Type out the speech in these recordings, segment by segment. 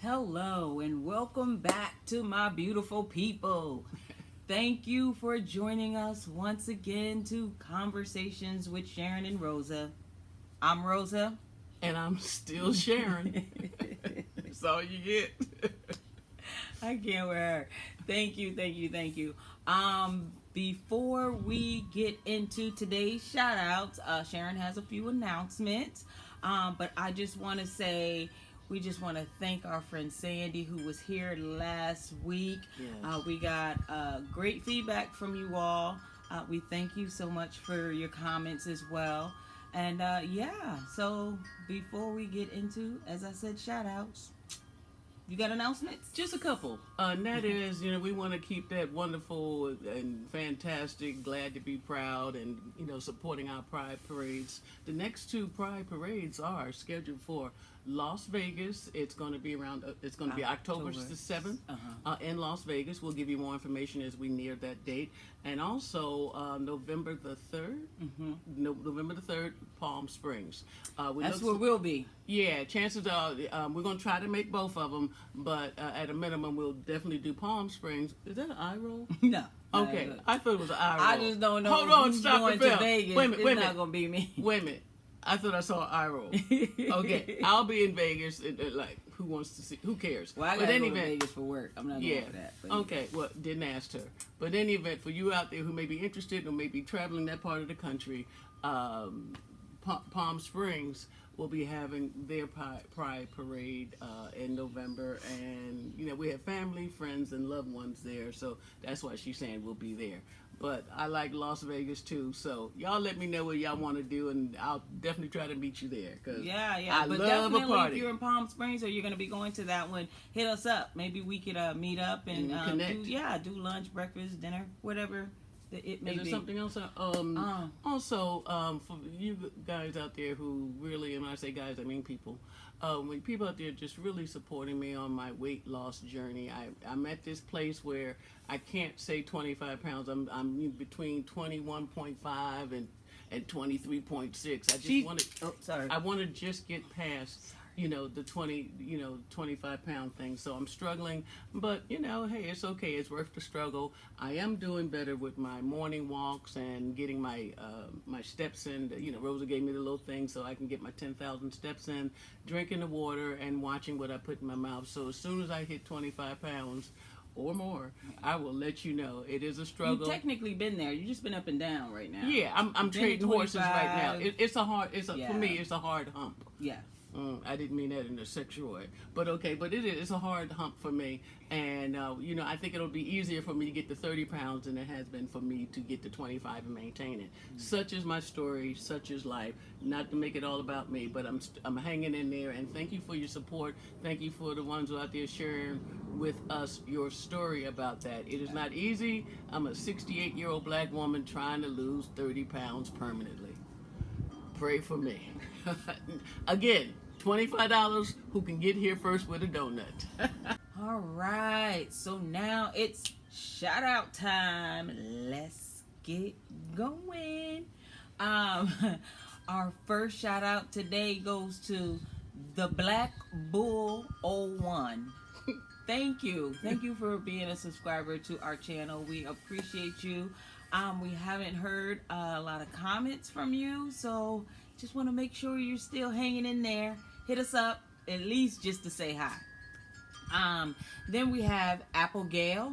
Hello and welcome back to my beautiful people. Thank you for joining us once again to Conversations with Sharyn and Rosa. I'm Rosa. And I'm still Sharyn. That's all you get. I can't wear. Thank you. Before we get into today's shout outs, Sharyn has a few announcements. But I just want to say we just want to thank our friend Sandy who was here last week. Yes. We got great feedback from you all. We thank you so much for your comments as well. And so before we get into, as I said, shout outs, you got announcements? Just a couple. And that is, we want to keep that wonderful and fantastic, glad to be proud, and, supporting our Pride parades. The next two Pride parades are scheduled for Las Vegas. It's going to be October the 7th in Las Vegas. We'll give you more information as we near that date. And also November the 3rd, November the 3rd, Palm Springs. That's where we'll be. Yeah, chances are we're going to try to make both of them, but at a minimum, we'll definitely do Palm Springs. Is that an eye roll? No. Okay, I thought it was an eye roll. I just don't know. Hold on, who's stop going the film. to Vegas. Wait a minute, It's not going to be me. Wait a minute. I thought I saw an eye roll. Okay, I'll be in Vegas. Like, who wants to see? Who cares? Well, I got to go to Vegas for work. I'm not going for that. But okay, well, didn't ask her. But in any event, for you out there who may be interested or may be traveling that part of the country, Palm Springs will be having their Pride Parade in November. And, we have family, friends, and loved ones there. So that's why she's saying we'll be there. But I like Las Vegas, too. So y'all let me know what y'all want to do, and I'll definitely try to meet you there. Cause yeah. I But love definitely, a party. if you're in Palm Springs or you're going to be going to that one, hit us up. Maybe we could meet up and connect. do lunch, breakfast, dinner, whatever it may Is there be. something else? Also, for you guys out there who really, and when I say guys, I mean people. When people out there just really supporting me on my weight loss journey, I'm at this place where I can't say 25 pounds. I'm between 21.5 and 23.6. I just want to. I want to just get past. The 25 pound thing. So I'm struggling, but hey, it's okay. It's worth the struggle. I am doing better with my morning walks and getting my steps in. Rosa gave me the little thing so I can get my 10,000 steps in, drinking the water and watching what I put in my mouth. So as soon as I hit 25 pounds or more, I will let you know. It is a struggle. You've technically been there. You've just been up and down right now. Yeah, I'm trading horses right now. For me, it's a hard hump. Yeah. I didn't mean that in a sexual way, but okay. But it's a hard hump for me, and I think it'll be easier for me to get to 30 pounds than it has been for me to get to 25 and maintain it. Such is my story. Such is life. Not to make it all about me, but I'm hanging in there. And thank you for your support. Thank you for the ones who are out there sharing with us your story about that. It is not easy. I'm a 68-year-old black woman trying to lose 30 pounds permanently. Pray for me. Again, $25 who can get here first with a donut. All right, so now it's shout out time. Let's get going. Our first shout out today goes to the Black Bull 01. Thank you for being a subscriber to our channel. We appreciate you. We haven't heard a lot of comments from you, so just want to make sure you're still hanging in there. Hit us up, at least just to say hi. Then we have Apple Gale.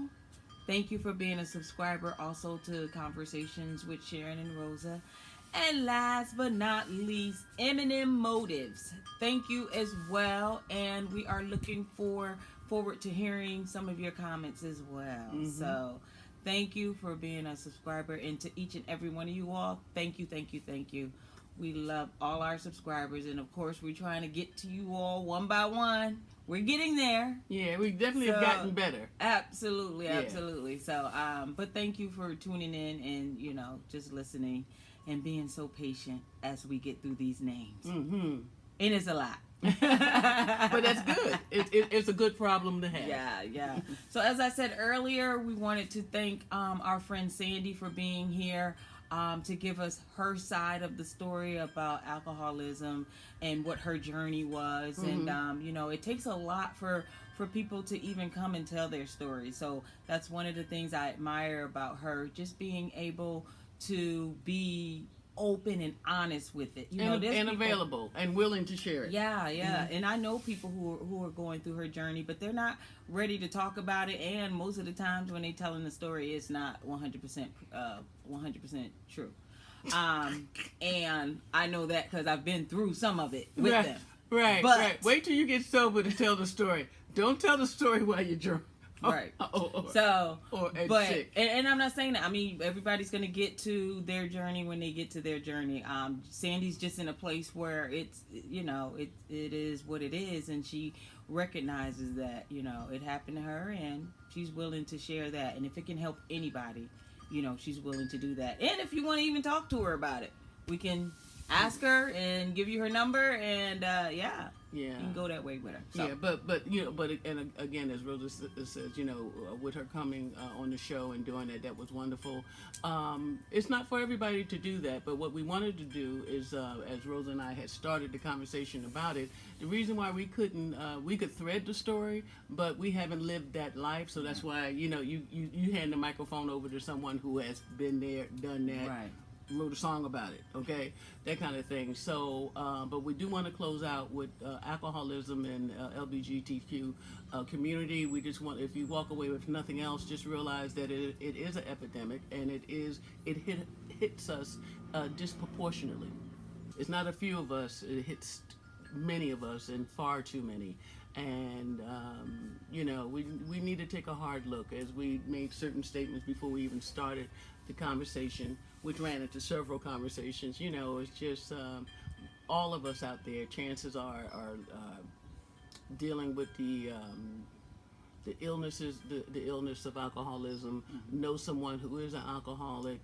Thank you for being a subscriber also to Conversations with Sharyn and Rosa. And last but not least, Eminem Motives. Thank you as well, and we are looking forward to hearing some of your comments as well. So thank you for being a subscriber, and to each and every one of you all, thank you. We love all our subscribers, and of course we're trying to get to you all one by one. We're getting there. Yeah, we definitely have gotten better. Absolutely. So but thank you for tuning in and just listening and being so patient as we get through these names. And it's a lot. But that's good. It's a good problem to have. Yeah. So as I said earlier, we wanted to thank our friend Sandy for being here. to give us her side of the story about alcoholism and what her journey was. Mm-hmm. And it takes a lot for people to even come and tell their story. So that's one of the things I admire about her, just being able to be open and honest with it. And people, available and willing to share it. Yeah, yeah. Mm-hmm. And I know people who are going through her journey, but they're not ready to talk about it. And most of the times when they're telling the story, it's not 100% true. And I know that because I've been through some of it with them. Right, but, right. Wait till you get sober to tell the story. Don't tell the story while you're drunk. Right. And I'm not saying that. I mean, everybody's going to get to their journey when they get to their journey. Sandy's just in a place where it's, it is what it is. And she recognizes that, it happened to her, and she's willing to share that. And if it can help anybody, she's willing to do that. And if you want to even talk to her about it, we can ask her and give you her number, and yeah, you can go that way with her. So. Yeah, but and again, as Rosa says, with her coming on the show and doing that was wonderful. It's not for everybody to do that, but what we wanted to do is, as Rosa and I had started the conversation about it, the reason why we couldn't, we could thread the story, but we haven't lived that life, so that's why you hand the microphone over to someone who has been there, done that. Right. Wrote a song about it, okay, that kind of thing. So, but we do want to close out with alcoholism and LGBTQ community. We just want, if you walk away with nothing else, just realize that it is an epidemic, and it hits us disproportionately. It's not a few of us; it hits many of us, and far too many. And we need to take a hard look, as we made certain statements before we even started the conversation, which ran into several conversations. It's just all of us out there, chances are dealing with the illnesses, the illness of alcoholism, know someone who is an alcoholic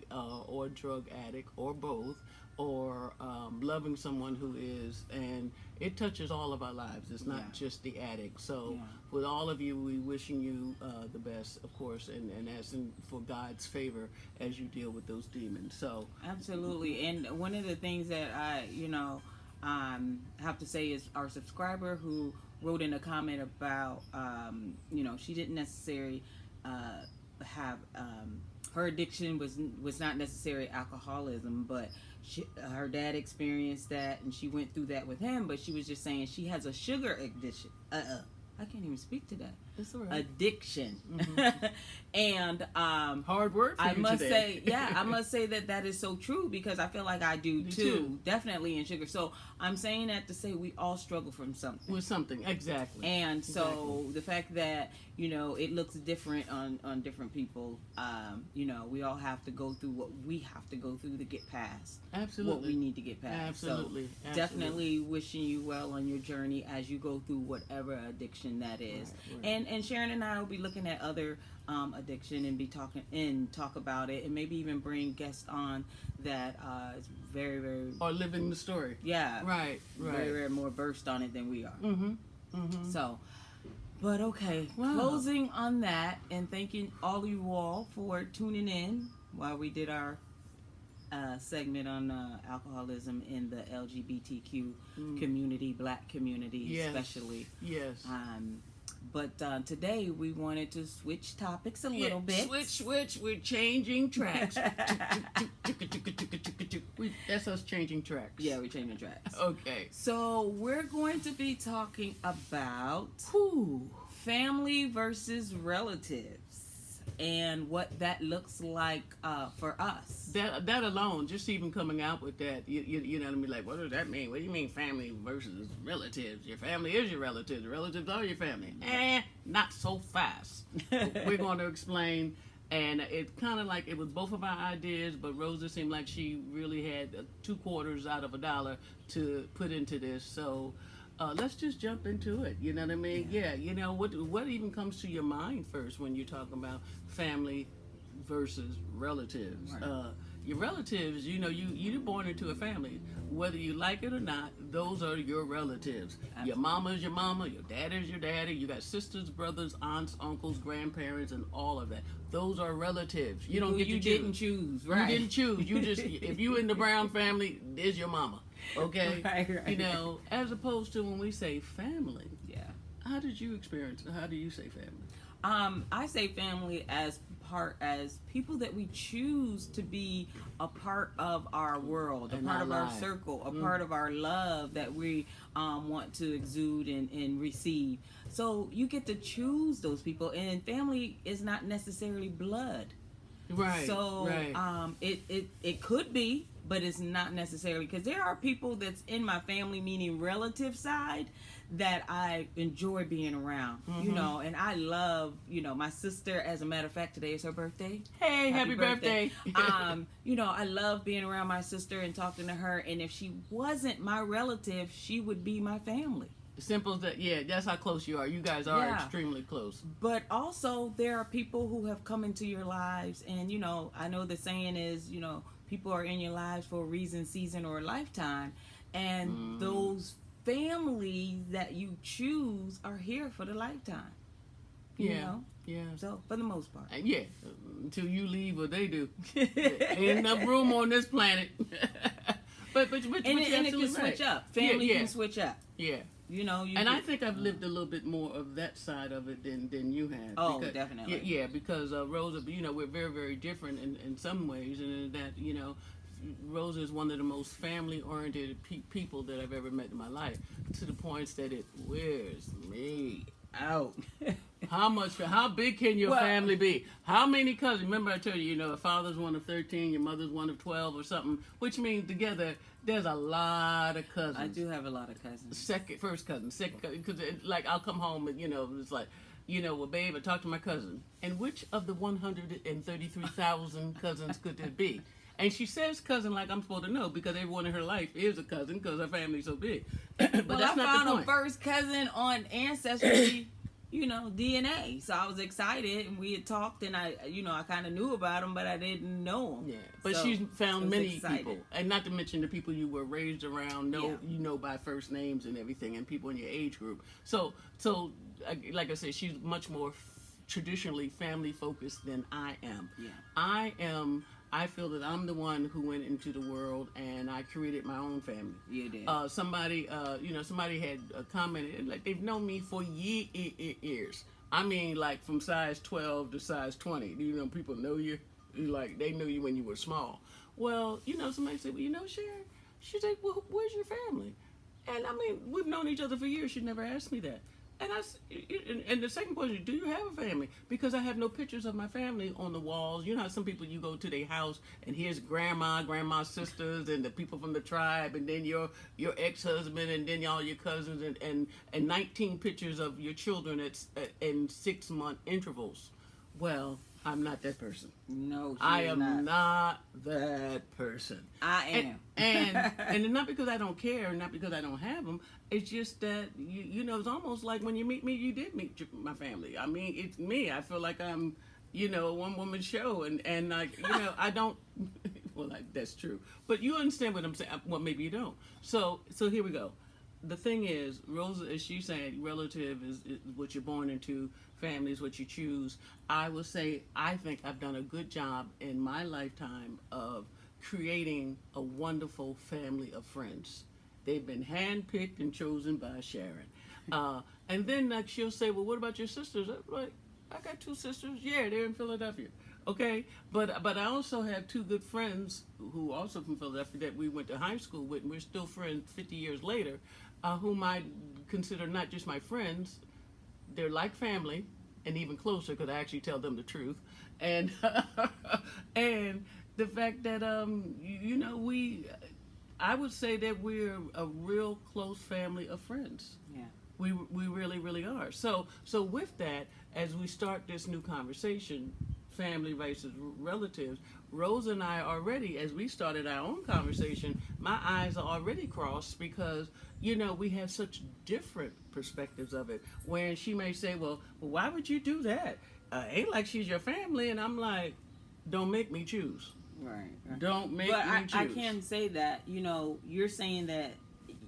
or drug addict or both, or loving someone who is, and it touches all of our lives. It's not just the addict. So with all of you, we wishing you the best, of course, and asking for God's favor as you deal with those demons. So absolutely. And one of the things that I have to say is our subscriber who wrote in a comment about she didn't necessarily have her addiction was not necessarily alcoholism, but her dad experienced that, and she went through that with him. But she was just saying she has a sugar addiction. I can't even speak to that. It's all right. Addiction. And hard word for I you must today. say, I must say that is so true, because I feel like I do too. Definitely in sugar. So I'm saying that to say we all struggle from something. With something, exactly. And so the fact that it looks different on different people, we all have to go through what we have to go through to get past. Absolutely. What we need to get past. Absolutely. So definitely wishing you well on your journey as you go through whatever addiction that is. Right. And Sharyn and I will be looking at other addiction and talk about it, and maybe even bring guests on that is very, very, or living the story. Yeah. Right. Very, very more versed on it than we are. So, but okay, wow. Closing on that, and thanking all of you all for tuning in while we did our segment on alcoholism in the LGBTQ community, Black community especially. Yes. But today we wanted to switch topics a little bit. Switch. We're changing tracks. That's us changing tracks. Yeah, we're changing tracks. Okay. So we're going to be talking about family versus relatives, and what that looks like for us. That alone, just even coming out with that, you know what I mean? Like, what does that mean? What do you mean family versus relatives? Your family is your relatives. The relatives are your family. Not so fast. We're going to explain, and it's kind of like it was both of our ideas, but Rosa seemed like she really had 2 quarters out of $1 to put into this. So let's just jump into it. You know what I mean? Yeah. What even comes to your mind first when you're talking about family versus relatives? Right. Your relatives, you're born into a family. Whether you like it or not, those are your relatives. Absolutely. Your mama is your mama, your dad is your daddy, you got sisters, brothers, aunts, uncles, grandparents, and all of that. Those are relatives. You don't get to you choose. didn't choose, right? You didn't choose. You just, if you in the Brown family, there's your mama. Okay? Right. As opposed to when we say family. Yeah. How do you say family? I say family as people that we choose to be a part of our world, a part of our circle, a part of our love that we want to exude and receive. So you get to choose those people, and family is not necessarily blood. Right. So right. It could be, but it's not necessarily, because there are people that's in my family, meaning relative side, that I enjoy being around, and I love, my sister. As a matter of fact, today is her birthday. Hey, happy birthday. I love being around my sister and talking to her, and if she wasn't my relative, she would be my family. Simple as that. Yeah, that's how close you are. You guys are extremely close. But also, there are people who have come into your lives, and I know the saying is, people are in your lives for a reason, season, or a lifetime, and those families that you choose are here for the lifetime. Yeah. So for the most part. Yeah. Until you leave or they do. Ain't enough room on this planet. but it can switch up. Family can switch up. Yeah. I think I've lived a little bit more of that side of it than you have. Oh, because, definitely. Yeah, because Rosa, we're very, very different in some ways, and in that, Rosa is one of the most family-oriented people that I've ever met in my life, to the points that it wears me out. How big can your family be? How many cousins? Remember I told you, a father's one of 13, your mother's one of 12 or something, which means together there's a lot of cousins. I do have a lot of cousins. First cousin, second cousin, because I'll come home and, it's like, well, babe, I talked to my cousin. And which of the 133,000 cousins could there be? And she says cousin like I'm supposed to know, because everyone in her life is a cousin because her family's so big. But that's I not found a first cousin on Ancestry, DNA. So I was excited, and we had talked, and I kind of knew about him, but I didn't know him. Yeah, but so she's found many excited. people, and not to mention the people you were raised around, by first names and everything, and people in your age group. So like I said, she's much more traditionally family focused than I am. Yeah. I feel that I'm the one who went into the world and I created my own family. You did. Somebody had commented, like, they've known me for years. I mean, like, from size 12 to size 20. People know you. Like, they knew you when you were small. Well, somebody said, well, Sharyn, she said, well, where's your family? And I mean, we've known each other for years. She never asked me that. And the second question, do you have a family? Because I have no pictures of my family on the walls. You know how some people, you go to their house and here's grandma's sisters and the people from the tribe, and then your ex-husband, and then all your cousins, and 19 pictures of your children in 6-month intervals. Well, I'm not that person. No, I am not that person. I am. And not because I don't care, not because I don't have them. It's just that, it's almost like when you meet me, you did meet my family. I mean, it's me. I feel like I'm, a one-woman show. And like, I don't, well, that's true. But you understand what I'm saying. Well, maybe you don't. So here we go. The thing is, Rosa, as she said, relative is what you're born into. Family is what you choose. I will say, I think I've done a good job in my lifetime of creating a wonderful family of friends. They've been handpicked and chosen by Sharyn. And then she'll say, well, what about your sisters? I'm like, I got 2 sisters. Yeah, they're in Philadelphia. Okay, but I also have 2 good friends who also from Philadelphia that we went to high school with, and we're still friends 50 years later, whom I consider not just my friends, they're like family, and even closer because I actually tell them the truth. And and the fact that I would say that we're a real close family of friends. Yeah. We really, really are. So with that, as we start this new conversation, family versus relatives, Rose and I already, as we started our own conversation, my eyes are already crossed because, we have such different perspectives of it. Where she may say, well, why would you do that? Ain't like she's your family. And I'm like, don't make me choose. Right. Right. Don't make But me choose. I can say that, you're saying that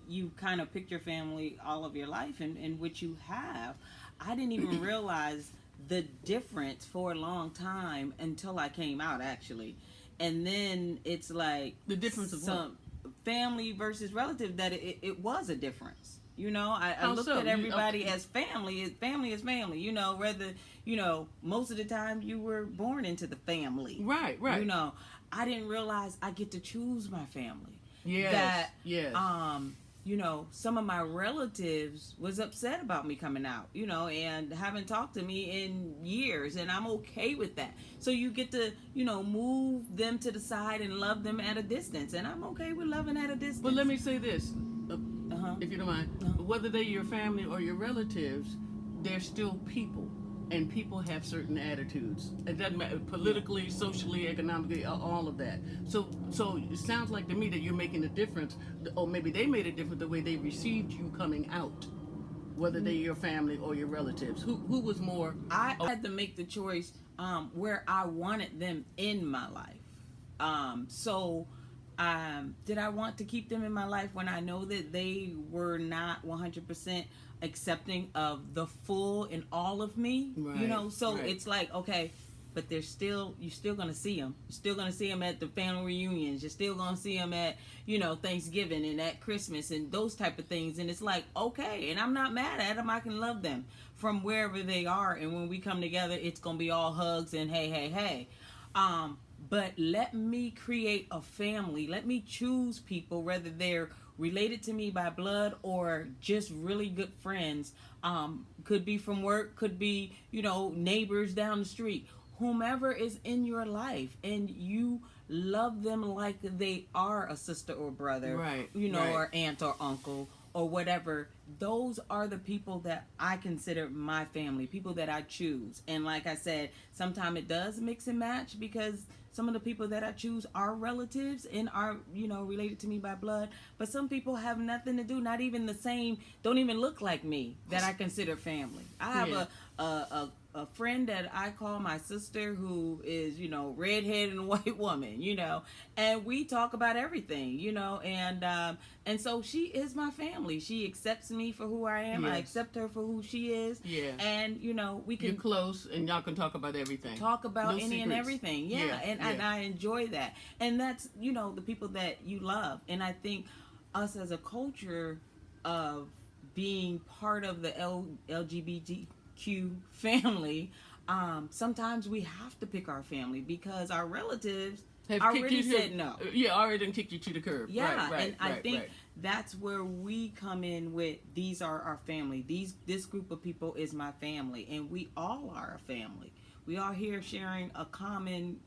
you kind of picked your family all of your life, and which you have. I didn't even realize the difference for a long time until I came out, actually. And then it's like The difference of some family versus relative, that it was a difference. I How looked so? at everybody as family. Family is family. Whether, most of the time you were born into the family. Right, right. I didn't realize I get to choose my family. Yes, That, yes. some of my relatives was upset about me coming out, and haven't talked to me in years, and I'm okay with that. So you get to, move them to the side and love them at a distance, and I'm okay with loving at a distance. But let me say this, Uh-huh. if you don't mind. Uh-huh. Whether they're your family or your relatives, they're still people. And people have certain attitudes. It doesn't matter politically, socially, economically, all of that. So it sounds like to me that you're making a difference, or maybe they made a difference the way they received you coming out, whether they're your family or your relatives. Who was more? I had to make the choice where I wanted them in my life. Did I want to keep them in my life when I know that they were not 100% accepting of the full and all of me? Right, right. It's like, okay, but you're still going to see them. You're still going to see them at the family reunions. You're still going to see them at, Thanksgiving and at Christmas and those type of things. And it's like, okay, and I'm not mad at them. I can love them from wherever they are. And when we come together, it's going to be all hugs and hey, hey, hey. But let me create a family. Let me choose people, whether they're related to me by blood or just really good friends. Could be from work, could be, neighbors down the street. Whomever is in your life, and you love them like they are a sister or brother, right, or aunt or uncle or whatever. Those are the people that I consider my family, people that I choose. And like I said, sometimes it does mix and match, because some of the people that I choose are relatives and are, related to me by blood. But some people have nothing to do, not even the same, don't even look like me, that I consider family. I have a friend that I call my sister, who is, redhead and white woman, and we talk about everything, and so she is my family. She accepts me for who I am. Yes. I accept her for who she is. Yeah. And, we can... You're close, and y'all can talk about everything. Talk about No any secrets. and everything. Yeah. And I enjoy that. And that's, the people that you love. And I think us as a culture of being part of the LGBTQ family, sometimes we have to pick our family, because our relatives Have already said no. Yeah, already done kicked you to the curb. Yeah, right, and I think right. that's where we come in with, these are our family. This group of people is my family, and we all are a family. We are here sharing a common,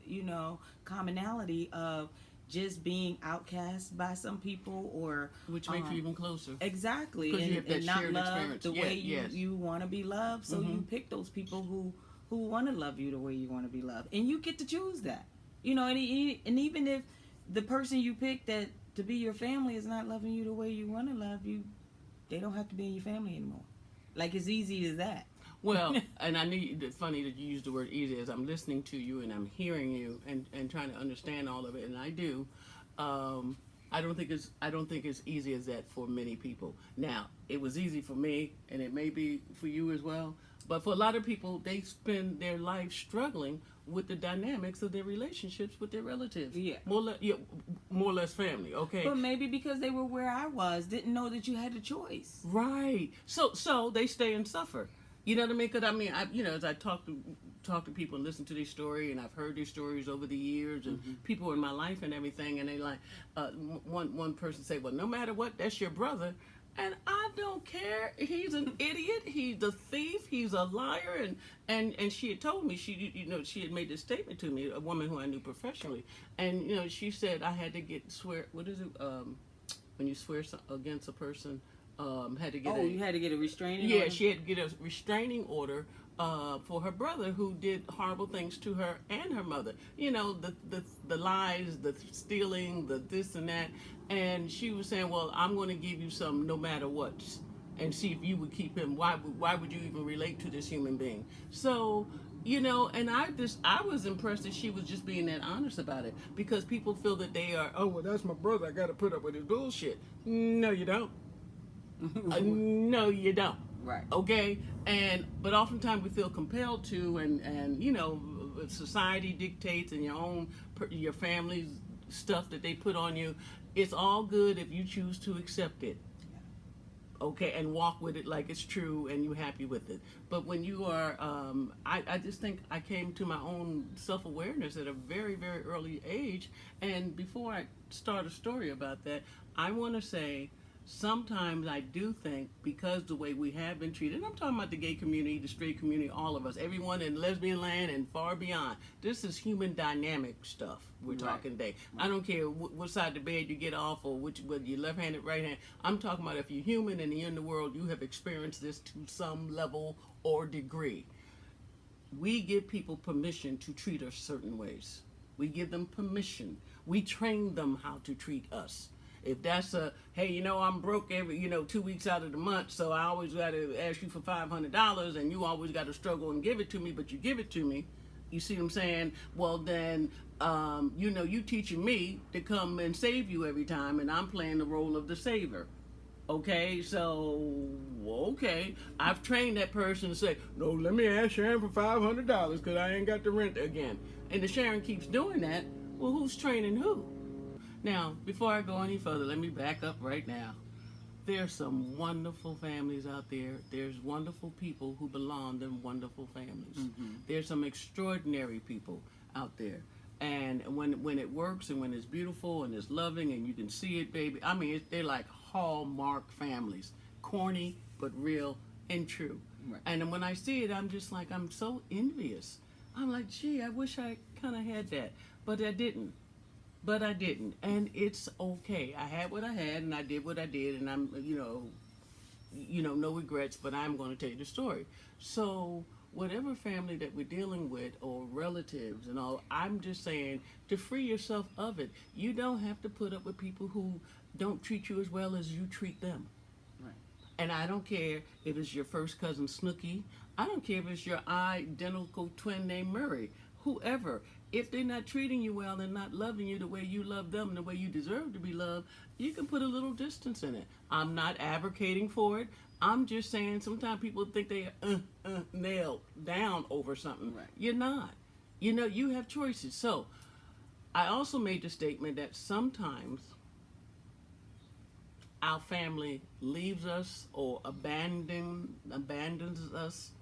commonality of just being outcast by some people, or Which makes you even closer. Exactly, 'Cause you have that and not shared love experience. the Yeah, way yes. you want to be loved. So you pick those people who want to love you the way you want to be loved, and you get to choose that. And even if the person you pick that to be your family is not loving you the way you want to love you, they don't have to be in your family anymore. Like, it's easy as that. Well, and it's funny that you use the word easy, as I'm listening to you and I'm hearing you and trying to understand all of it, and I do. I don't think it's easy as that for many people. Now, it was easy for me, and it may be for you as well. But for a lot of people, they spend their life struggling with the dynamics of their relationships with their relatives. Yeah. More or less family, okay? But maybe because they were where I was, didn't know that you had a choice. Right. So they stay and suffer. You know what I mean? Because as I talk to people and listen to their story, and I've heard their stories over the years, and people in my life and everything, and they like, one person say, well, no matter what, that's your brother. And I don't care. He's an idiot. He's a thief. He's a liar. And she had told me, she had made this statement to me, a woman who I knew professionally. And, she said I had to swear, what is it, when you swear against a person, had to get you had to get a restraining order? Yeah, she had to get a restraining order for her brother, who did horrible things to her and her mother. The lies, the stealing, the this and that. And she was saying, well, I'm going to give you some no matter what, and see if you would keep him. Why would you even relate to this human being? So And I was impressed that she was just being that honest about it, because people feel that they are, oh, well, that's my brother, I got to put up with his bullshit. No, you don't. No, you don't. Right. Okay, but oftentimes we feel compelled to, and society dictates, and your family's stuff that they put on you. It's all good if you choose to accept it. Okay, and walk with it like it's true and you're happy with it. But when you are, I just think I came to my own self-awareness at a very, very early age. And before I start a story about that, I want to say, sometimes I do think, because the way we have been treated, and I'm talking about the gay community, the straight community, all of us, everyone in lesbian land and far beyond. This is human dynamic stuff we're talking today. Right. I don't care what side of the bed you get off, or whether you're left-handed, right-handed. I'm talking about, if you're human and you're in the world, you have experienced this to some level or degree. We give people permission to treat us certain ways. We give them permission. We train them how to treat us. If that's hey, I'm broke every, 2 weeks out of the month, so I always got to ask you for $500, and you always got to struggle and give it to me, but you give it to me. You see what I'm saying? Well, then, you teaching me to come and save you every time, and I'm playing the role of the saver. Okay, so, I've trained that person to say, no, let me ask Sharyn for $500 because I ain't got the rent again. And the Sharyn keeps doing that. Well, who's training who? Now, before I go any further, let me back up right now. There's some wonderful families out there. There's wonderful people who belong in wonderful families. Mm-hmm. There's some extraordinary people out there. And when it works, and when it's beautiful and it's loving and you can see it, baby, I mean, they're like hallmark families. Corny, but real and true. Right. And when I see it, I'm just like, I'm so envious. I'm like, gee, I wish I kind of had that. But I didn't. And it's okay. I had what I had, and I did what I did, and I'm, no regrets, but I'm going to tell you the story. So whatever family that we're dealing with, or relatives and all, I'm just saying, to free yourself of it. You don't have to put up with people who don't treat you as well as you treat them. Right. And I don't care if it's your first cousin Snooky. I don't care if it's your identical twin named Murray. Whoever. If they're not treating you well and not loving you the way you love them and the way you deserve to be loved, you can put a little distance in it. I'm not advocating for it. I'm just saying, sometimes people think they nailed down over something. Right. You're not. You have choices. So I also made the statement that sometimes our family leaves us or abandons us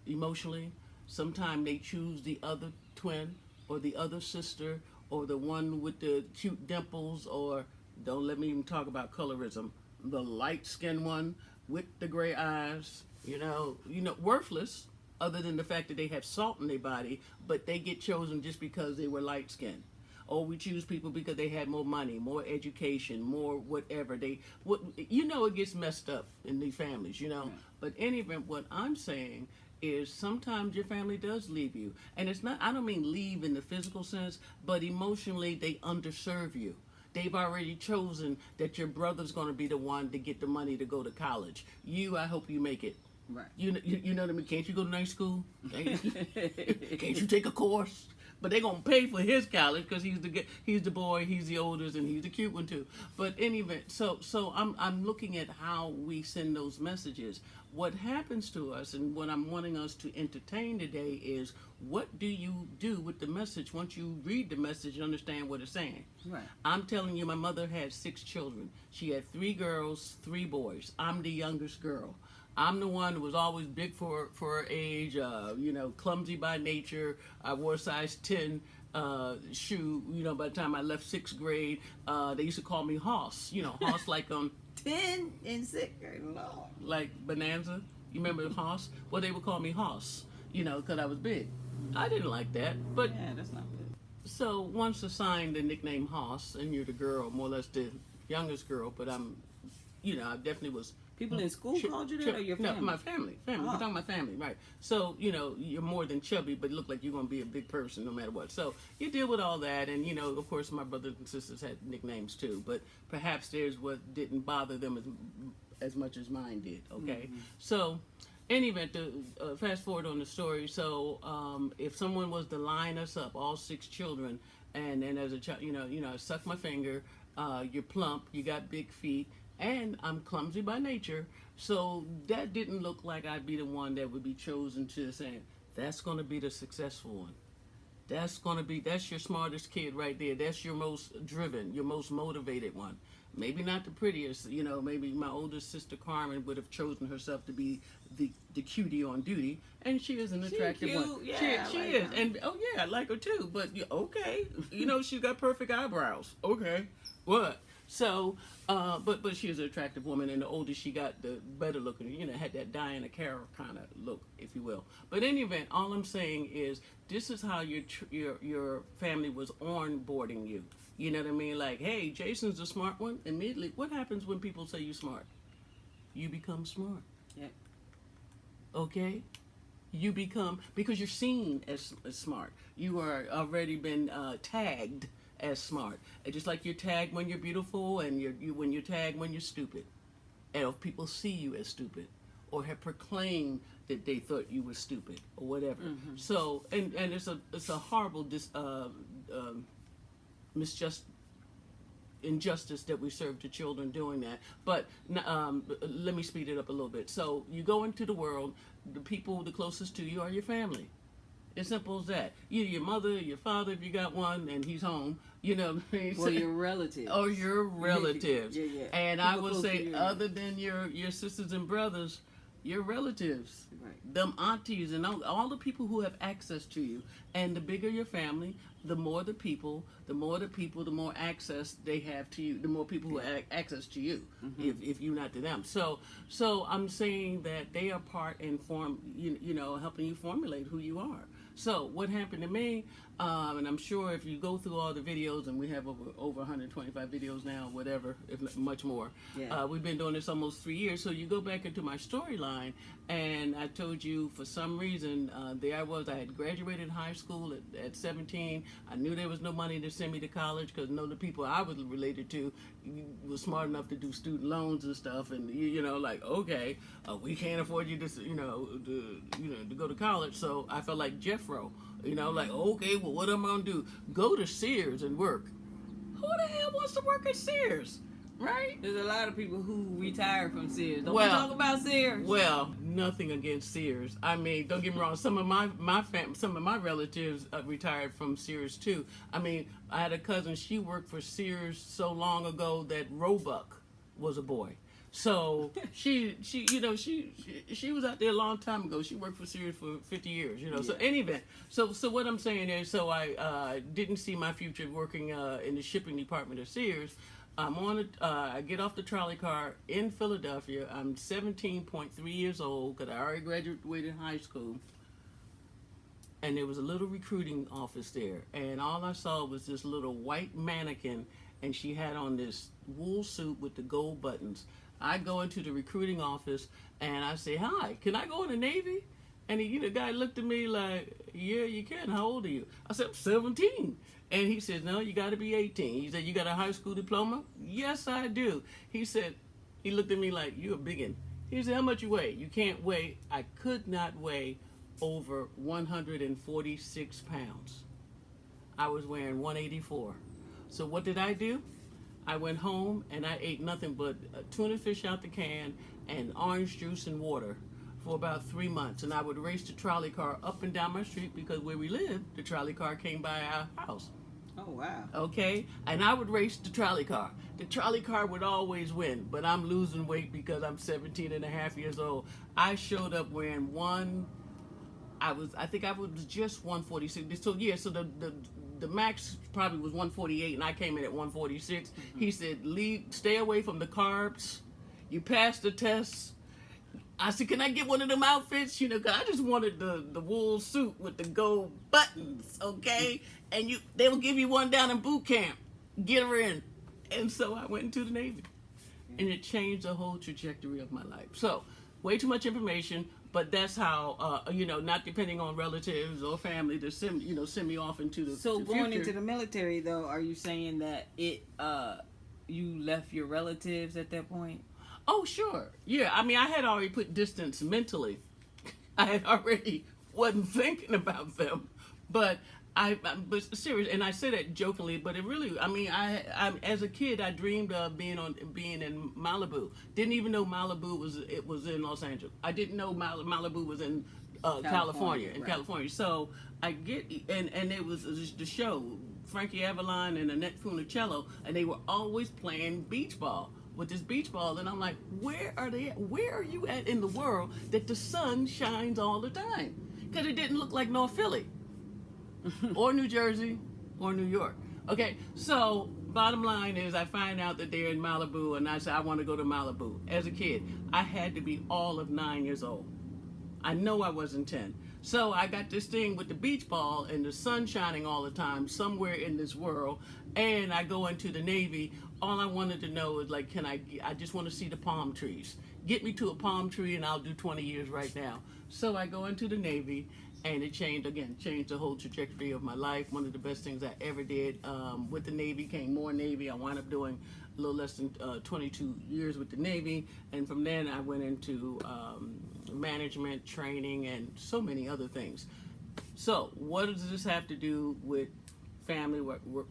emotionally. Sometimes they choose the other twin or the other sister or the one with the cute dimples, or don't let me even talk about colorism, the light-skinned one with the gray eyes, worthless other than the fact that they have salt in their body, but they get chosen just because they were light-skinned. Or we choose people because they had more money, more education, more whatever. It gets messed up in these families, Yeah. But in any event, what I'm saying is sometimes your family does leave you. And it's not, I don't mean leave in the physical sense, but emotionally they underserve you. They've already chosen that your brother's going to be the one to get the money to go to college. I hope you make it. Right. You know what I mean? Can't you go to night school? Can't you take a course? But they're going to pay for his college because he's the boy, he's the oldest, and he's the cute one too. But anyway, so I'm looking at how we send those messages. What happens to us, and what I'm wanting us to entertain today, is what do you do with the message once you read the message and understand what it's saying? Right. I'm telling you, my mother had 6 children. She had 3 girls, 3 boys. I'm the youngest girl. I'm the one who was always big for her age, clumsy by nature. I wore a size 10 shoe, by the time I left 6th grade. They used to call me Hoss, Hoss like 10 in 6th grade, Lord. Like Bonanza. You remember Hoss? Well, they would call me Hoss, because I was big. I didn't like that, but... Yeah, that's not good. So once assigned the nickname Hoss, and you're the girl, more or less the youngest girl, but I'm, I definitely was... People in school called you that, or your family? No, my family. Oh. We're talking about family, right. So, you're more than chubby, but look like you're going to be a big person no matter what. So you deal with all that, and, of course, my brothers and sisters had nicknames too, but perhaps there's what didn't bother them as much as mine did, okay? Mm-hmm. So any event, fast forward on the story. So, if someone was to line us up, all 6 children, and as a child, I suck my finger. You're plump. You got big feet, and I'm clumsy by nature. So that didn't look like I'd be the one that would be chosen to say that's going to be the successful one. That's your smartest kid right there. That's your most driven, your most motivated one. Maybe not the prettiest, maybe my oldest sister Carmen would have chosen herself to be the cutie on duty, and she is an attractive one. Yeah, She like is. her. And oh yeah, I like her too. But okay, she's got perfect eyebrows. Okay, what? So, but she is an attractive woman, and the older she got, the better looking. Had that Diana Carroll kind of look, if you will. But in any event, all I'm saying is this is how your family was onboarding you. You know what I mean? Like, hey, Jason's the smart one. Immediately, what happens when people say you smart? You become smart. Yep. Okay? You become, because you're seen as smart. You are already been tagged as smart. And just like you're tagged when you're beautiful, and when you're tagged when you're stupid. And if people see you as stupid, or have proclaimed that they thought you were stupid, or whatever. Mm-hmm. So, and it's a horrible injustice that we serve to children doing that. But let me speed it up a little bit. So you go into the world, the people the closest to you are your family. As simple as that. Either your mother, your father, if you got one, and he's home. You know what I mean? Well, your relatives. Or your relatives. Yeah. And people I would say, other than your sisters and brothers, your relatives, right. Them aunties, and all the people who have access to you. And the bigger your family, the more the people, the more access they have to you. The more people who have access to you, mm-hmm. if you not to them. So I'm saying that they are part in helping you formulate who you are. So what happened to me, and I'm sure if you go through all the videos, and we have over 125 videos now, whatever, if not much more. Yeah. We've been doing this almost 3 years. So you go back into my storyline, and I told you for some reason, there I was. I had graduated high school at 17. I knew there was no money to send me to college because none of the people I was related to was smart enough to do student loans and stuff. And like, okay, we can't afford you to go to college. So I felt like Jeffro, like, okay, well, what am I gonna do? Go to Sears and work. Who the hell wants to work at Sears? Right? There's a lot of people who retired from Sears. Don't we talk about Sears? Well, nothing against Sears. I mean, don't get me wrong. Some of my relatives retired from Sears too. I mean, I had a cousin. She worked for Sears so long ago that Roebuck was a boy. So she was out there a long time ago. She worked for Sears for 50 years. Yeah. So any event. So what I'm saying is, so I didn't see my future working in the shipping department of Sears. I get off the trolley car in Philadelphia. I'm 17.3 years old because I already graduated high school. And there was a little recruiting office there. And all I saw was this little white mannequin, and she had on this wool suit with the gold buttons. I go into the recruiting office, and I say, "Hi, can I go in the Navy?" And the guy looked at me like, "Yeah, you can. How old are you?" I said, "I'm 17. And he said, "No, you got to be 18. He said, "You got a high school diploma?" "Yes, I do." He said, he looked at me like, "You're a biggin." He said, "How much you weigh?" "You can't weigh." I could not weigh over 146 pounds. I was weighing 184. So what did I do? I went home and I ate nothing but tuna fish out the can and orange juice and water for about 3 months. And I would race the trolley car up and down my street because where we lived, the trolley car came by our house. Oh, wow. Okay? And I would race the trolley car. The trolley car would always win, but I'm losing weight because I'm 17 and a half years old. I showed up wearing I think I was just 146. So yeah, so the max probably was 148, and I came in at 146. Mm-hmm. He said, stay away from the carbs. You passed the test. I said, can I get one of them outfits? Cause I just wanted the wool suit with the gold buttons, okay? And they will give you one down in boot camp. Get her in. And so I went into the Navy. And it changed the whole trajectory of my life. So, way too much information, but that's how, not depending on relatives or family to send me off into the So going future. into the military, though, are you saying that you left your relatives at that point? Oh, sure. Yeah, I mean, I had already put distance mentally I had already wasn't thinking about them, but I was serious, and I say that jokingly, but it really, I mean, I as a kid, I dreamed of being in Malibu. Didn't even know Malibu was in Los Angeles. I didn't know Malibu was in California, right. California. So I get, and it was the show, Frankie Avalon and Annette Funicello, and they were always playing beach ball with this beach ball, and I'm like, where are they at? Where are you at in the world that the sun shines all the time? Because it didn't look like North Philly or New Jersey or New York. Okay, so bottom line is I find out that they're in Malibu, and I say I want to go to Malibu. As a kid, I had to be all of 9 years old. I know I wasn't 10. So I got this thing with the beach ball and the sun shining all the time somewhere in this world, and I go into the Navy. All I wanted to know is, like, I just want to see the palm trees. Get me to a palm tree and I'll do 20 years right now. So I go into the Navy, and it changed the whole trajectory of my life. One of the best things I ever did. With the Navy came more Navy. I wound up doing a little less than 22 years with the Navy, and from then I went into management, training, and so many other things. So what does this have to do with family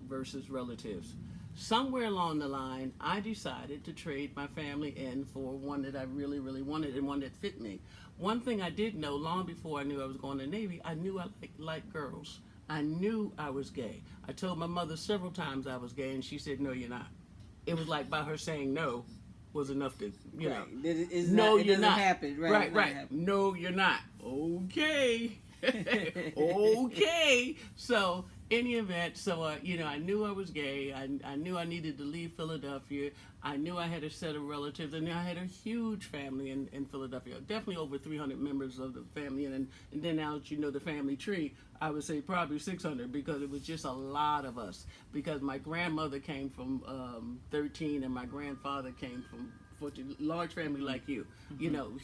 versus relatives? Somewhere along the line, I decided to trade my family in for one that I really, really wanted and one that fit me. One thing I did know long before I knew I was going to the Navy, I knew I liked girls. I knew I was gay. I told my mother several times I was gay, and she said, "No, you're not." It was like by her saying no was enough to, you know. No, you're not. Happen. Right. No, you're not. Okay. Okay. So, any event, so, I knew I was gay. I knew I needed to leave Philadelphia. I knew I had a set of relatives, and I had a huge family in Philadelphia. Definitely over 300 members of the family, and then now that you know the family tree, I would say probably 600, because it was just a lot of us. Because my grandmother came from 13, and my grandfather came from 14. Large family like you,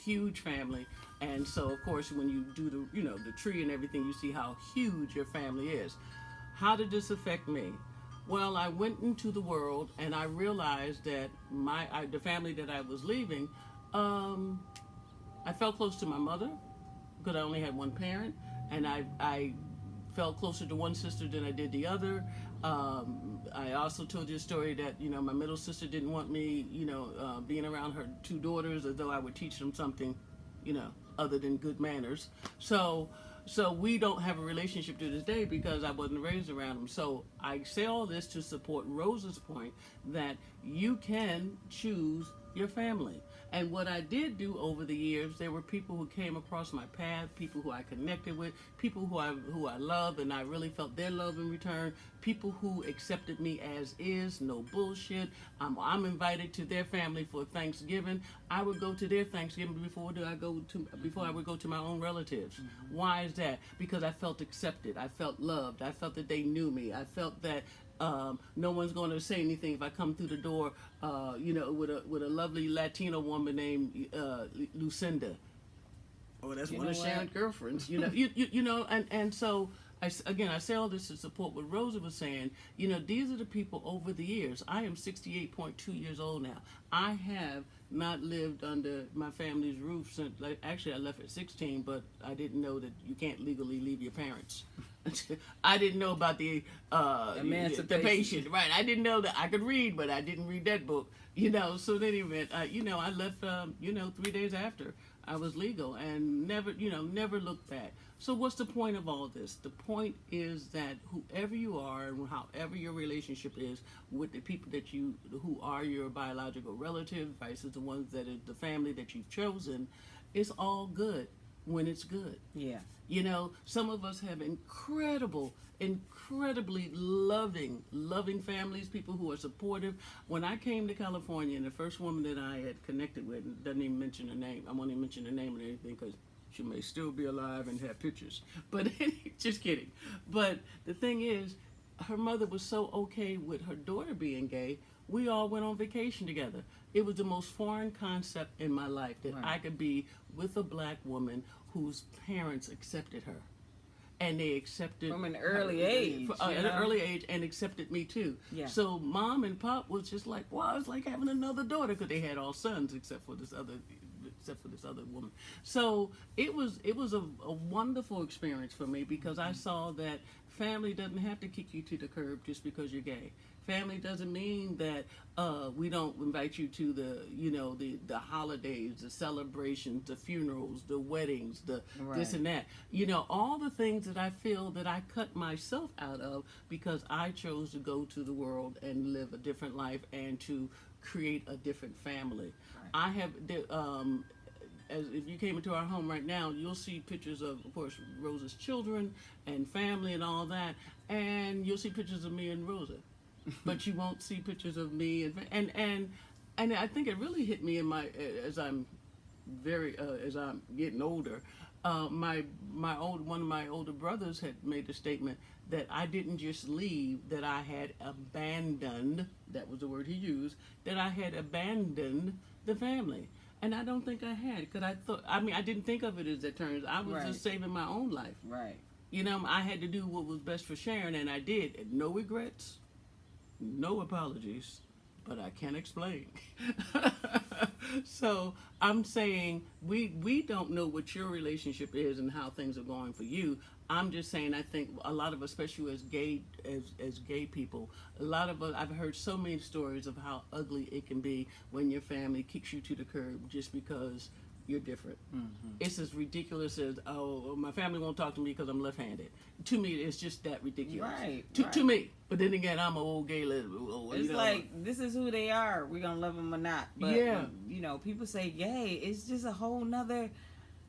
huge family. And so, of course, when you do the tree and everything, you see how huge your family is. How did this affect me? Well, I went into the world and I realized that the family that I was leaving, I felt close to my mother because I only had one parent, and I felt closer to one sister than I did the other. I also told you a story that my middle sister didn't want me being around her two daughters, as though I would teach them something other than good manners. So we don't have a relationship to this day because I wasn't raised around them. So I say all this to support Rosa's point that you can choose your family. And what I did do over the years, there were people who came across my path, people who I connected with, people who I love, and I really felt their love in return, people who accepted me as is, no bullshit. I'm invited to their family for Thanksgiving. I would go to their Thanksgiving before I would go to my own relatives. Mm-hmm. Why is that? Because I felt accepted. I felt loved. I felt that they knew me. I felt that no one's going to say anything if I come through the door, with a lovely Latino woman named Lucinda. Oh, that's one of Sharon's girlfriends. And so I say all this to support what Rosa was saying. These are the people over the years. I am 68.2 years old now. I have not lived under my family's roof since. Actually, I left at 16, but I didn't know that you can't legally leave your parents. I didn't know about the emancipation, right? I didn't know that I could read, but I didn't read that book. So in any event, I left. 3 days after I was legal, and never looked back. So what's the point of all this? The point is that whoever you are and however your relationship is with the people who are your biological relatives, versus the ones that are the family that you've chosen, it's all good when it's good. Yeah. Some of us have incredibly loving families, people who are supportive. When I came to California, and the first woman that I had connected with, doesn't even mention her name. I won't even mention her name or anything because she may still be alive and have pictures. But just kidding. But the thing is, her mother was so okay with her daughter being gay. We all went on vacation together. It was the most foreign concept in my life that I could be with a black woman whose parents accepted her. And they accepted from an early age. At an early age, and accepted me too. Yeah. So mom and pop was just like, wow, it's like having another daughter, because they had all sons except for this other except for this other woman. So it was a wonderful experience for me because I saw that family doesn't have to kick you to the curb just because you're gay. Family doesn't mean that we don't invite you to the holidays, the celebrations, the funerals, the weddings, the this and that. All the things that I feel that I cut myself out of because I chose to go to the world and live a different life and to create a different family. Right. I have as if you came into our home right now, you'll see pictures of course, Rosa's children and family and all that, and you'll see pictures of me and Rosa. But you won't see pictures of me and I think it really hit me in my as I'm getting older. One of my older brothers had made the statement that I didn't just leave, that I had abandoned. That was the word he used. That I had abandoned the family, and I don't think I had because I didn't think of it as that terms. I was just saving my own life. Right. I had to do what was best for Sharyn, and I did. And no regrets. No apologies, but I can't explain. So I'm saying we don't know what your relationship is and how things are going for you. I'm just saying I think a lot of us, especially as gay people, a lot of us, I've heard so many stories of how ugly it can be when your family kicks you to the curb just because you're different. Mm-hmm. It's as ridiculous as, oh, my family won't talk to me because I'm left-handed. To me, it's just that ridiculous. Right. To me. But then again, I'm an old gay lesbian. It's like, this is who they are. We're going to love them or not. But, people say gay. It's just a whole nother,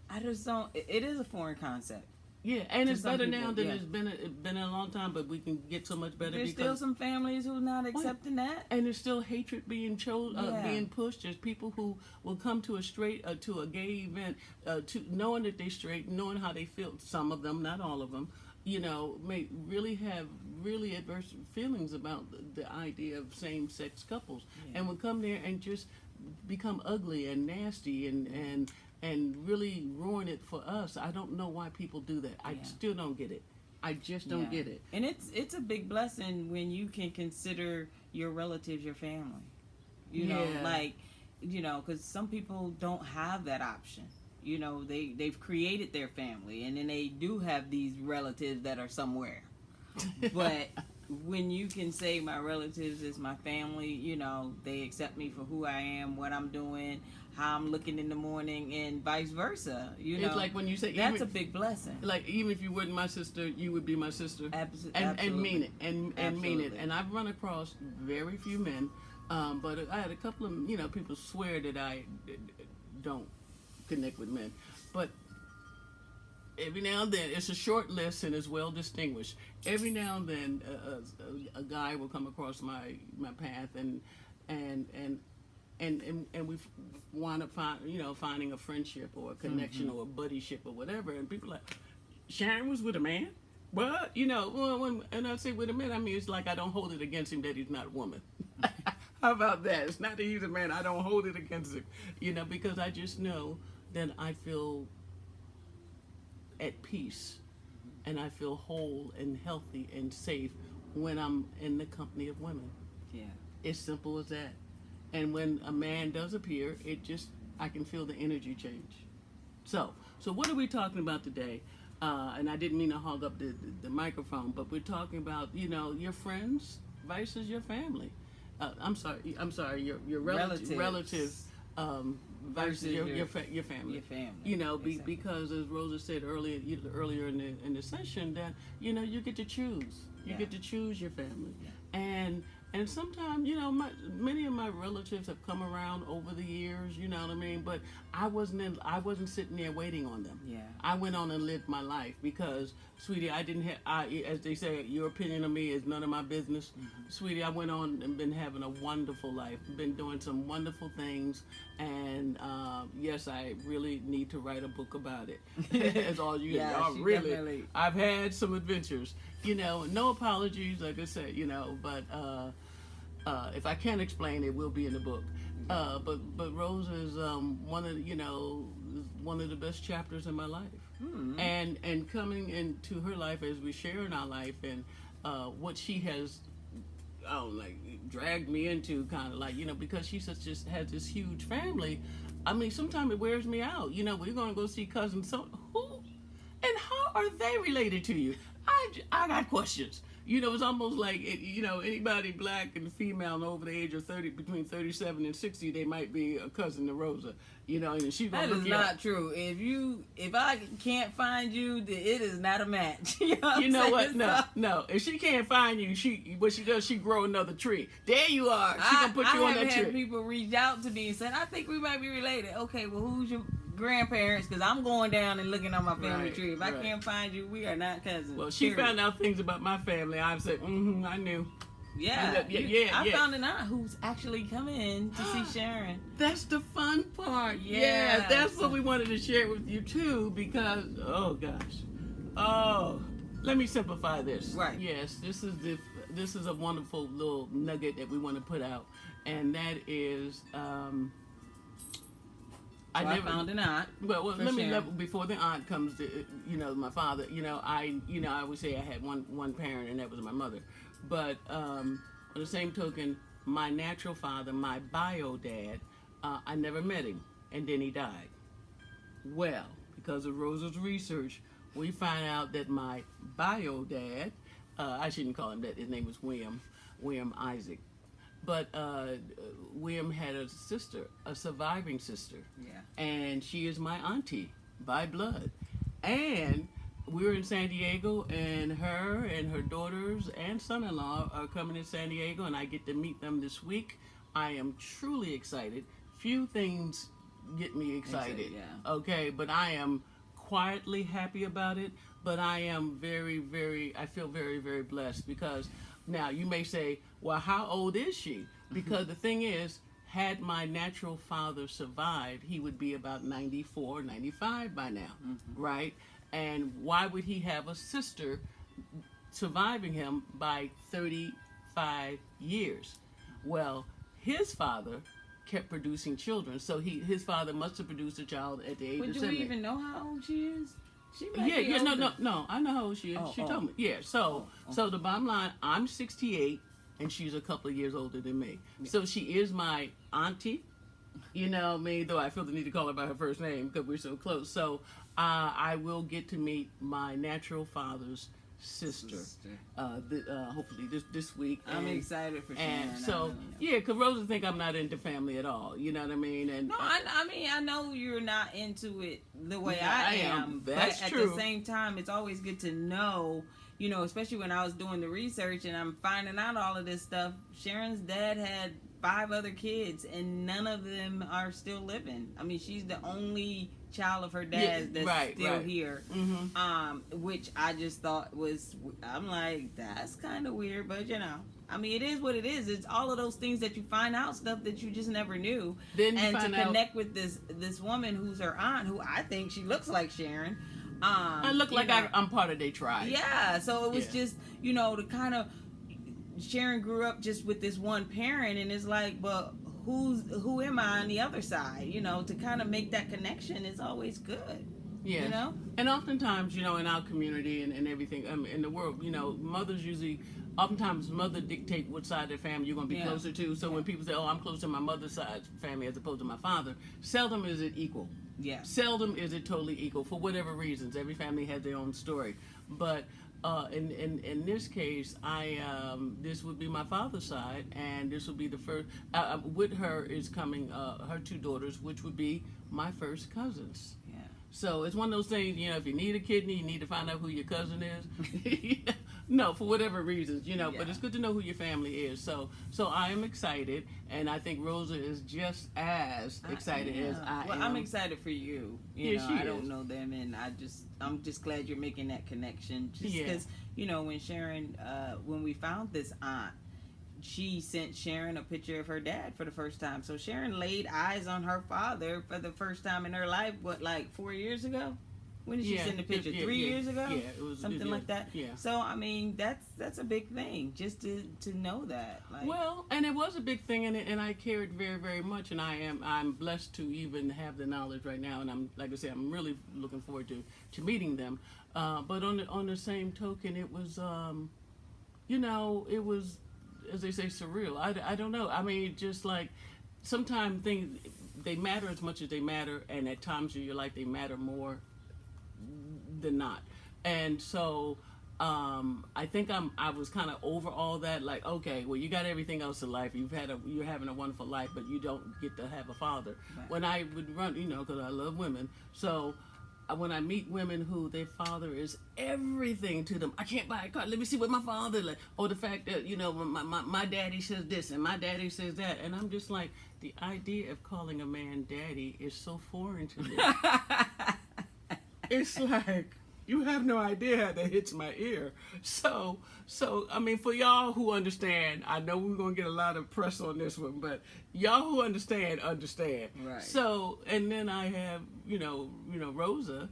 I just don't, it is a foreign concept. Yeah, and it's better now than it's been a long time, but we can get so much better. There's still some families who are not accepting that, and there's still hatred being being pushed. There's people who will come to a gay event, knowing that they're straight, knowing how they feel. Some of them, not all of them, may really have really adverse feelings about the idea of same-sex couples, and will come there and just become ugly and nasty and really ruin it for us. I don't know why people do that. I still don't get it. I just don't get it. And it's a big blessing when you can consider your relatives your family. Because some people don't have that option. They've created their family, and then they do have these relatives that are somewhere. But when you can say my relatives is my family, they accept me for who I am, what I'm doing, how I'm looking in the morning, and vice versa. It's like when you say that's a big blessing. Like even if you weren't my sister, you would be my sister. Absolutely. And mean it and mean it. And I've run across very few men, but I had a couple of people swear that I don't connect with men, but every now and then, it's a short list and it's well distinguished. Every now and then, a guy will come across my path and we wind up finding a friendship or a connection or a buddyship or whatever. And people are like, Sharyn was with a man? What? And I say with a man, I mean it's like I don't hold it against him that he's not a woman. How about that? It's not that he's a man. I don't hold it against him, because I just know that I feel at peace and I feel whole and healthy and safe when I'm in the company of women. Yeah. It's simple as that. And when a man does appear, I can feel the energy change. So what are we talking about today? And I didn't mean to hog up the microphone, but we're talking about, your friends versus your family. I'm sorry, your relatives versus your family. Your family. Exactly. Because as Rosa said earlier in the session, that you get to choose. You get to choose your family, and sometimes many of my relatives have come around over the years. You know what I mean? But I wasn't sitting there waiting on them. Yeah. I went on and lived my life because, sweetie, I didn't have. As they say, your opinion of me is none of my business. Mm-hmm. Sweetie, I went on and been having a wonderful life. Been doing some wonderful things, and yes, I really need to write a book about it. As all you y'all really. Definitely. I've had some adventures. No apologies, like I said. But. If I can't explain, it will be in the book. But Rosa is one of the best chapters in my life. Mm-hmm. And coming into her life as we share in our life and what she has dragged me into, kind of like because she just has this huge family. I mean, sometimes it wears me out. You know, we're going to go see cousin so who and how are they related to you? I got questions. You know, it's almost like you know, anybody black and female and over the age of 30, between 37 and 60, they might be a cousin to Rosa. You know, and she's gonna That look is you up. not true. If I can't find you, then it is not a match. You know, You know what? saying? No, So, no. If she can't find you, what she does, she grow another tree. There you are. She gonna put you I on have that had tree. people reach out to me and said, "I think we might be related." Okay, well, who's your grandparents? Because I'm going down and looking on my family Right, tree. If I right. can't find you, we are not cousins. Well, she period. found out things about my family. I said, I knew. Yeah, Yeah. I found an aunt who's actually coming to see Sharyn. That's the fun part. Yeah. Yeah, that's what we wanted to share with you too. Because let me simplify this. Right. Yes, this is a wonderful little nugget that we want to put out, and that is I found an aunt. Well, for let me Sharyn. before the aunt comes to, you know, my father. You know, I would say I had one parent, and that was my mother. But on the same token, my natural father, my bio dad, I never met him, and then he died. Well, because of Rosa's research, we find out that my bio dad, I shouldn't call him that. His name was William Isaac. But William had a sister, a surviving sister. Yeah. And she is my auntie by blood. And we were in San Diego, and her daughters and son-in-law are coming to San Diego, and I get to meet them this week. I am truly excited. Few things get me excited. Yeah. Okay, but I am quietly happy about it. But I am I feel very, very blessed because now you may say, well, how old is she? Because the thing is, had my natural father survived, he would be about 94, 95 by now, right? And why would he have a sister surviving him by 35 years? Well, his father kept producing children, so his father must have produced a child at the age But of do 70. we even know how old she is? She might Yeah, be yeah, older. no. I know how old she is. She told me. Yeah, so the bottom line, I'm 68, and she's a couple of years older than me. Yeah. So she is my auntie. You know what I mean? Though I feel the need to call her by her first name because we're so close. So I will get to meet my natural father's sister. Hopefully this week. I'm excited for Sharyn. And so yeah, because Rosa think I'm not into family at all. You know what I mean? And No, I mean I know you're not into it the way Yeah, I I am, am. but That's at true. the same time, it's always good to know. You know, especially when I was doing the research and I'm finding out all of this stuff. Sharon's dad had 5 other kids, and none of them are still living. I mean, she's the only child of her dad's that's still here. Which I just thought was, I'm like, that's kind of weird, but you know. I mean, it is what it is. It's all of those things that you find out, stuff that you just never knew. Then you and to find out- connect with this woman who's her aunt, who I think she looks like Sharyn. I look like I'm part of their tribe. Yeah, so it was Yeah. just, you know, to kind of, Sharyn grew up just with this one parent, and it's like, but who am I on the other side? You know, to kind of make that connection is always good. Yeah. You know? And oftentimes, you know, in our community and everything, in the world, you know, oftentimes mother dictate what side of the family you're going to be Yeah. closer to. So when people say, oh, I'm close to my mother's side family as opposed to my father, seldom is it equal. Yeah. Seldom is it totally equal for whatever reasons. Every family has their own story. But in this case, this would be my father's side, and this would be the first. With her is coming her 2 daughters, which would be my first cousins. Yeah. So it's one of those things, you know, if you need a kidney, you need to find out who your cousin is. No, for whatever reasons, you know, but it's good to know who your family is. So I am excited, and I think Rosa is just as excited as I am. Well, I'm excited for you. You Yeah, know, she I is. don't know them, and I'm just glad you're making that connection. Just Yeah. because, you know, when Sharyn, when we found this aunt, she sent Sharyn a picture of her dad for the first time. So Sharyn laid eyes on her father for the first time in her life. What, like 4 years ago? When did she send the picture? 3 years ago? Yeah, it was something like that. Yeah. So I mean, that's a big thing, just to know that. Like, Well, and it was a big thing, and I cared very, very much, and I'm blessed to even have the knowledge right now, and I'm, like I said, I'm really looking forward to meeting them. But on the same token, it was, you know, it was, as they say, surreal. I don't know. I mean, just like sometimes things, they matter as much as they matter, and at times in your life they matter more than not. And so I think I was kind of over all that. Like, okay, well, you got everything else in life. You're having a wonderful life, but you don't get to have a father. Right. When I would run, because I love women, so when I meet women who their father is everything to them, I can't buy a car. Let me see what my father like. Or the fact that my daddy says this and my daddy says that, and I'm just like, the idea of calling a man daddy is so foreign to me. It's like, you have no idea how that hits my ear. So I mean, for y'all who understand, I know we're gonna get a lot of press on this one, but y'all who understand. Right. So, and then I have, Rosa.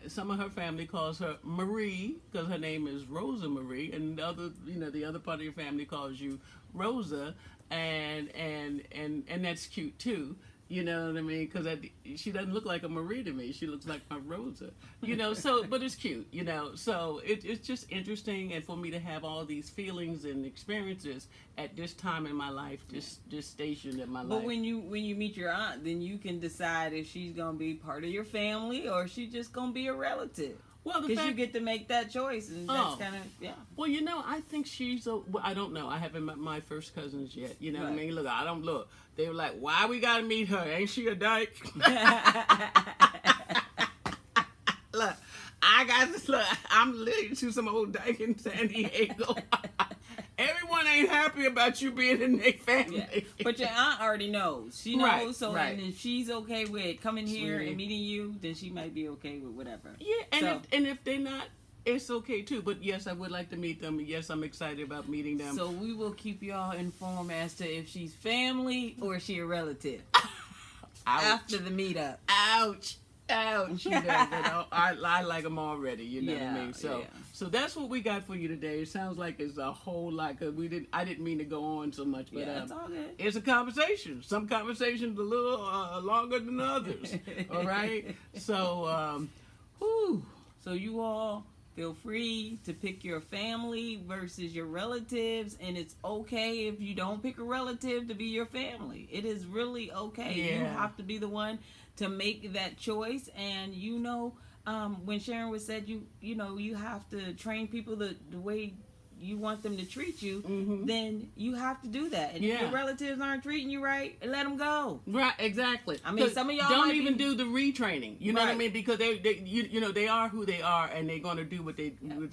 Some of her family calls her Marie because her name is Rosa Marie, and the other part of your family calls you Rosa, and that's cute too. You know what I mean? Because she doesn't look like a Marie to me. She looks like my Rosa. So, but it's cute, So it's just interesting, and for me to have all these feelings and experiences at this time in my life, this station in my life. But when you meet your aunt, then you can decide if she's going to be part of your family or she's just going to be a relative. Well, because you get to make that choice, and that's kind of, yeah. Well, I think I don't know. I haven't met my first cousins yet. You know what I mean? Look, I don't look. They were like, why we got to meet her? Ain't she a dyke? Look, I'm related to some old dyke in San Diego. Everyone ain't happy about you being in their family. Yeah. But your aunt already knows. She knows, right, so right. And if she's okay with coming here and meeting you, then she might be okay with whatever. Yeah, and if they're not, it's okay too. But yes, I would like to meet them. Yes, I'm excited about meeting them. So we will keep y'all informed as to if she's family or is she a relative. After the meetup. Ouch. But I like them already. You know what I mean. So that's what we got for you today. It sounds like it's a whole lot because I didn't mean to go on so much, but it's all good. It's a conversation. Some conversations a little longer than others. All right. So, So you all feel free to pick your family versus your relatives, and it's okay if you don't pick a relative to be your family. It is really okay. Yeah. You have to be the one to make that choice, and when Sharyn was said you have to train people the way you want them to treat you, then you have to do that. And if your relatives aren't treating you right, let them go. Right, exactly. I mean, some of y'all don't even do the retraining. You know what I mean? Because they are who they are, and they're gonna do what they do.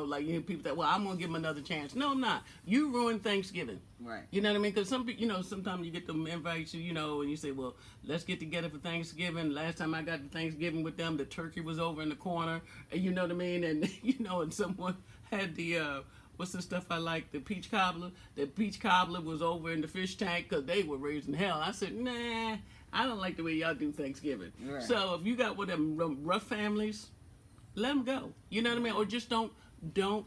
Like people that, well, I'm gonna give them another chance. No, I'm not. You ruined Thanksgiving. Right. You know what I mean? Because sometimes you get them invites, and you say, well, let's get together for Thanksgiving. Last time I got to Thanksgiving with them, the turkey was over in the corner. And you know what I mean? And and someone had the what's the stuff I like? The peach cobbler. The peach cobbler was over in the fish tank because they were raising hell. I said, nah, I don't like the way y'all do Thanksgiving. Right. So if you got one of them rough families, let them go. You know what I mean? Or just don't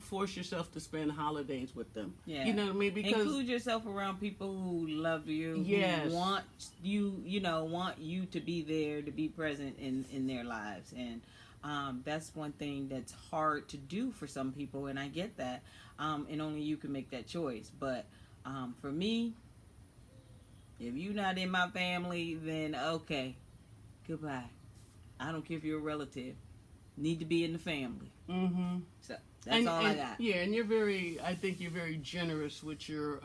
force yourself to spend holidays with them. Yeah. You know what I mean? Because include yourself around people who love you, yes, who want you to be there, to be present in their lives. And that's one thing that's hard to do for some people, and I get that. And only you can make that choice. But for me, if you're not in my family, then okay, goodbye. I don't care if you're a relative. Need to be in the family. Mm-hmm. So that's all I got. Yeah, and I think you're very generous with your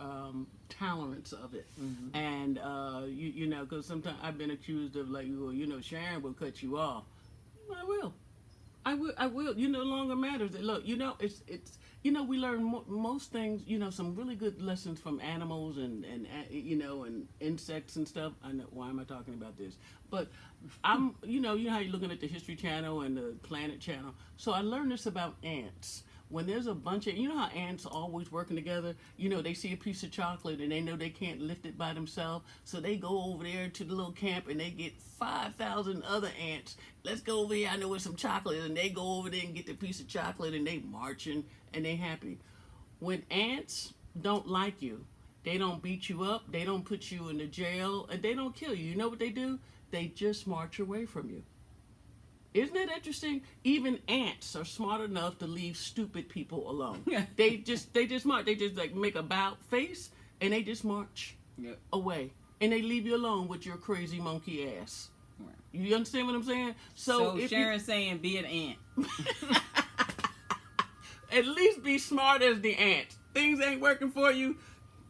tolerance of it. Mm-hmm. And because sometimes I've been accused of like, well, Sharyn will cut you off. I will. No longer matters. Look, it's we learn most things. Some really good lessons from animals and insects and stuff. I know, why am I talking about this? But I'm you know how you're looking at the History Channel and the Planet Channel. So I learned this about ants. When there's a bunch of, how ants are always working together, they see a piece of chocolate and they know they can't lift it by themselves. So they go over there to the little camp and they get 5,000 other ants. Let's go over here, I know where some chocolate is. And they go over there and get the piece of chocolate and they marching and they happy. When ants don't like you, they don't beat you up, they don't put you in the jail, and they don't kill you. You know what they do? They just march away from you. Isn't that interesting? Even ants are smart enough to leave stupid people alone. They just march. They just like make a bow face and they just march away. and they leave you alone with your crazy monkey ass. Right. You understand what I'm saying? So if Sharon's saying be an ant. At least be smart as the ant. Things ain't working for you,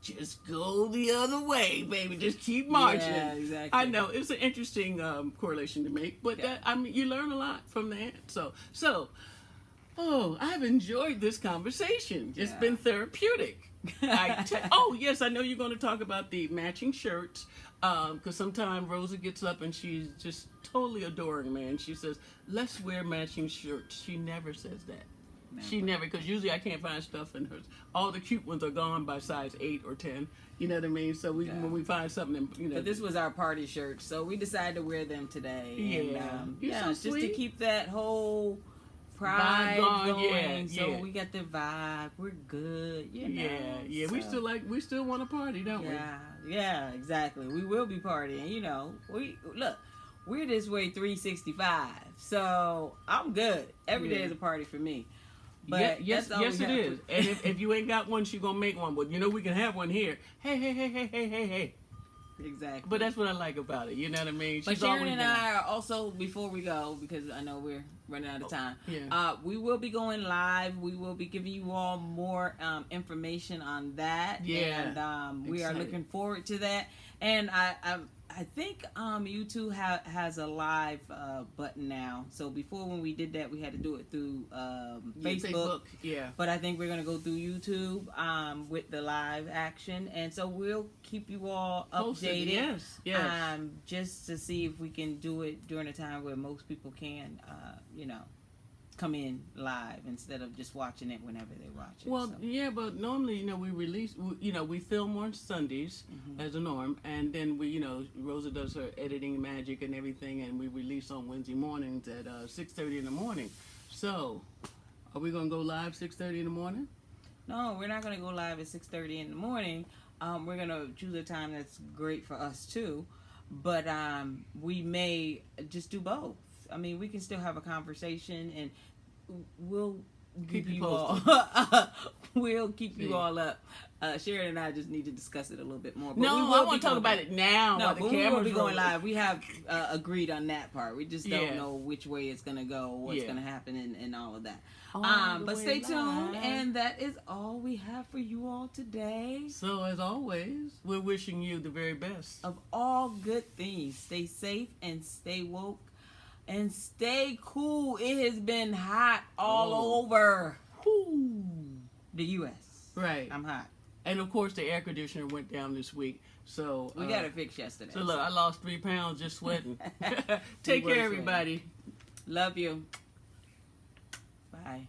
just go the other way, baby. Just keep marching. Yeah, exactly. I know it's an interesting correlation to make, but Yeah. you learn a lot from the ant. So, I've enjoyed this conversation. It's Yeah. been therapeutic. Oh yes, I know you're going to talk about the matching shirts. Because sometimes Rosa gets up and she's just totally adoring, man. She says, "Let's wear matching shirts." She never says that. She never, because usually I can't find stuff in hers. All the cute ones are gone by size 8 or 10. You know what I mean? So when we find something, But this was our party shirt, so we decided to wear them today. Yeah, and, you're so just to sweet. keep that whole pride Vibe going. going, So yeah. we got the vibe. We're good. You know? Yeah. So, We still want to party, don't yeah, exactly. We will be partying. You know, we're this way 365. So I'm good. Every day is a party for me. we? But Yes, that's all it we have is. And if you ain't got one, she gonna make one. But we can have one here. Hey. Exactly. But that's what I like about it. You know what I mean? But She's Sharyn always and been- I are also, before we go, because I know we're running out of time, yeah. we will be going live. We will be giving you all more information on that. Yeah. And we are Excited. looking forward to that. And I think YouTube has a live button now. So before, when we did that, we had to do it through Facebook. Yeah. But I think we're going to go through YouTube with the live action. And so we'll keep you all Posted, updated. yes. Just to see if we can do it during a time where most people can, come in live instead of just watching it whenever they watch it. Well, so. yeah, but normally, we film on Sundays as a norm, and then Rosa does her editing magic and everything, and we release on Wednesday mornings at 6:30 in the morning. So, are we gonna go live 6:30 in the morning? No, we're not going to go live at 6:30 in the morning. We're going to choose a time that's great for us too, but we may just do both. I mean, we can still have a conversation, and we'll Keep you you all. We'll keep you all up. Sharyn and I just need to discuss it a little bit more. But No, I want to talk about it now. No, while but the we will camera's be going rolling. live. We have agreed on that part. We just don't Yeah. know which way it's going to go, what's Yeah. going to happen, and all of that. All the But way stay tuned, live. and that is all we have for you all today. So, as always, we're wishing you the very best. Of all good things, stay safe and stay woke and stay cool. It has been hot all over the U.S. Right. I'm hot. And of course, the air conditioner went down this week. So We got it fixed yesterday. So look, I lost 3 pounds just sweating. Take were care, sweating. everybody. Love you. Bye.